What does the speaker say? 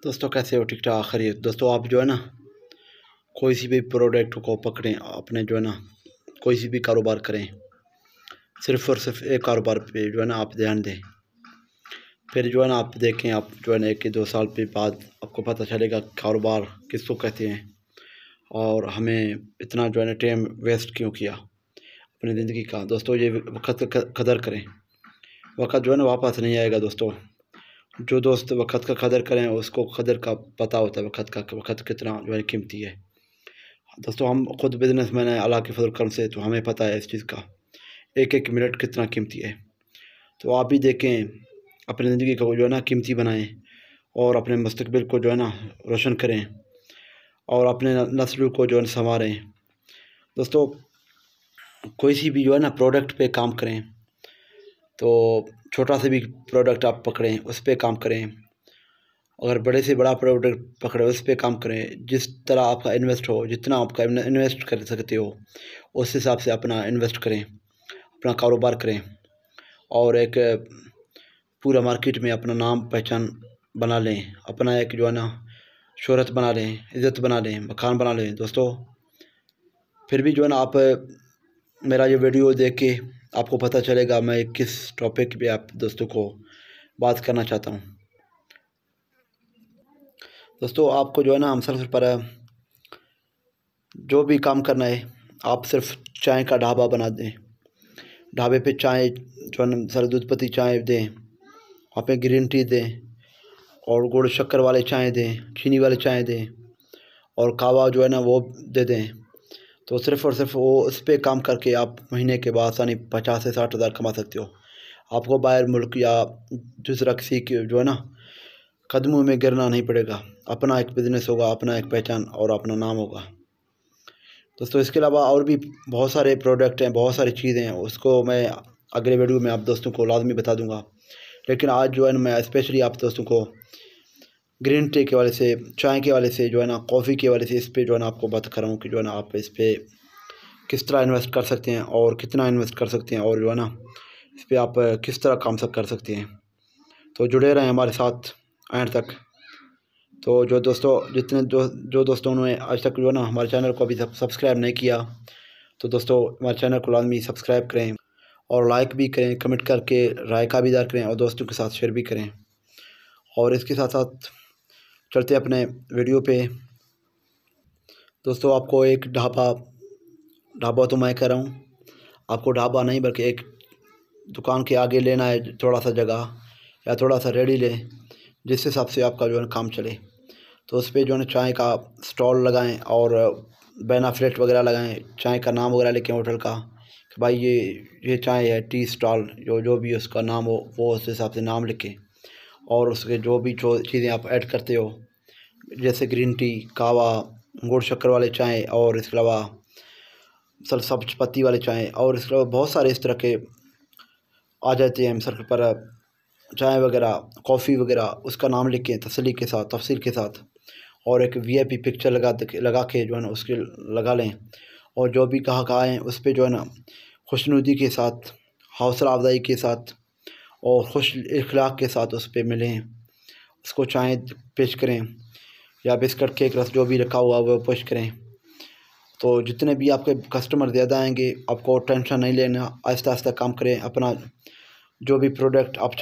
दोस्तों कैसे हो? ठीक ठाक खैरियत। दोस्तों आप जो है ना कोई सी भी प्रोडक्ट को पकड़ें, अपने जो है ना कोई सी भी कारोबार करें, सिर्फ़ और सिर्फ एक कारोबार पे जो है ना आप ध्यान दें। फिर जो है ना आप देखें, आप जो है ना 1 2 साल पे बाद आपको पता चलेगा कारोबार किसको कहते हैं और हमें इतना जो है ना टाइम वेस्ट क्यों किया अपनी ज़िंदगी का। दोस्तों ये वक़्त का कदर करें, वक़्त जो है ना वापस नहीं आएगा। दोस्तों जो दोस्त वक़्त का कदर करें उसको कदर का पता होता है, वक़्त कितना जो है कीमती है। दोस्तों हम खुद बिज़नेसमैन हैं अल्लाह के फज़ल करम से, तो हमें पता है इस चीज़ का, एक-एक मिनट कितना कीमती है। तो आप भी देखें, अपनी ज़िंदगी को जो है ना कीमती बनाएँ और अपने मुस्तक़बिल को जो है ना रोशन करें और अपने नस्ल को जो है सँवारें। दोस्तों कोई सी भी जो है ना प्रोडक्ट पे काम करें, तो छोटा सा भी प्रोडक्ट आप पकड़ें उस पे काम करें, अगर बड़े से बड़ा प्रोडक्ट पकड़े उस पे काम करें। जिस तरह आपका इन्वेस्ट हो, जितना आपका इन्वेस्ट कर सकते हो उस हिसाब से अपना इन्वेस्ट करें, अपना कारोबार करें और एक पूरा मार्केट में अपना नाम पहचान बना लें, अपना एक जो है ना शोहरत बना लें, इज़्ज़त बना लें, मकान बना लें। दोस्तों फिर भी जो है ना आप मेरा ये वीडियो देख के आपको पता चलेगा मैं किस टॉपिक पे आप दोस्तों को बात करना चाहता हूँ। दोस्तों आपको जो है ना हम सिर्फ पर जो भी काम करना है, आप सिर्फ चाय का ढाबा बना दें। ढाबे पे चाय जो है ना सर दूध पत्ती चाय दें, वहाँ पे ग्रीन टी दें और गुड़ शक्कर वाले चाय दें, चीनी वाले चाय दें और कहवा जो है ना वो दे दें। तो सिर्फ़ और सिर्फ वो उस पे काम करके आप महीने के बाद आसानी 50 से 60 हज़ार कमा सकते हो। आपको बाहर मुल्क या दूसरा किसी के जो है ना कदमों में गिरना नहीं पड़ेगा। अपना एक बिज़नेस होगा, अपना एक पहचान और अपना नाम होगा। दोस्तों इसके अलावा और भी बहुत सारे प्रोडक्ट हैं, बहुत सारी चीज़ें हैं, उसको मैं अगले वीडियो में आप दोस्तों को लाज़मी बता दूंगा। लेकिन आज जो है ना मैं स्पेशली आप दोस्तों को ग्रीन टी के वाले से, चाय के वाले से, जो है ना कॉफ़ी के वाले से, इस पे जो है ना आपको बात कर रहा हूँ कि जो है ना आप इस पे किस तरह इन्वेस्ट कर सकते हैं और कितना इन्वेस्ट कर सकते हैं और जो है ना इस पर आप किस तरह काम सब कर सकते हैं। तो जुड़े रहें हमारे साथ एंड तक। तो जो दोस्तों जो दोस्तों ने आज तक जो है ना हमारे चैनल को अभी सब्सक्राइब नहीं किया, तो दोस्तों हमारे चैनल को लाजमी सब्सक्राइब करें और लाइक भी करें, कमेंट करके राय का भी इज़हार करें और दोस्तों के साथ शेयर भी करें। और इसके साथ साथ चलते अपने वीडियो पे। दोस्तों आपको एक ढाबा तो मैं कह रहा हूँ, आपको ढाबा नहीं बल्कि एक दुकान के आगे लेना है थोड़ा सा जगह या थोड़ा सा रेडी लें, जिस हिसाब से आपका जो है काम चले। तो उस पर जो है ना चाय का स्टॉल लगाएं और बेनाफ्लेट वगैरह लगाएं, चाय का नाम वगैरह लिखें होटल का कि भाई ये चाय है, टी स्टॉल, जो भी उसका नाम हो वो उस हिसाब से नाम लिखें। और उसके जो भी चीज़ें आप ऐड करते हो जैसे ग्रीन टी, कहवा, गुड़ शक्कर वाले चाय और इसके अलावा सब्ज पत्ती वाले चाय और इसके अलावा बहुत सारे इस तरह के आ जाते हैं सर पर चाय वगैरह, कॉफ़ी वगैरह, उसका नाम लिख के तसल्ली के साथ, तफसील के साथ और एक वीआईपी पिक्चर लगा के जो है ना उसके लगा लें। और जो भी ग्राहक आएँ उस पर जो है ना खुशनुदी के साथ, हौसला अफजाई के साथ और खुश इखलाक के साथ उस पर मिलें, उसको चाय पेश करें या बिस्किट, केक, रस जो भी रखा हुआ वो पेश करें। तो जितने भी आपके कस्टमर ज़्यादा आएंगे आपको टेंशन नहीं लेना, आहिस्ता आहिस्ता काम करें। अपना जो भी प्रोडक्ट आप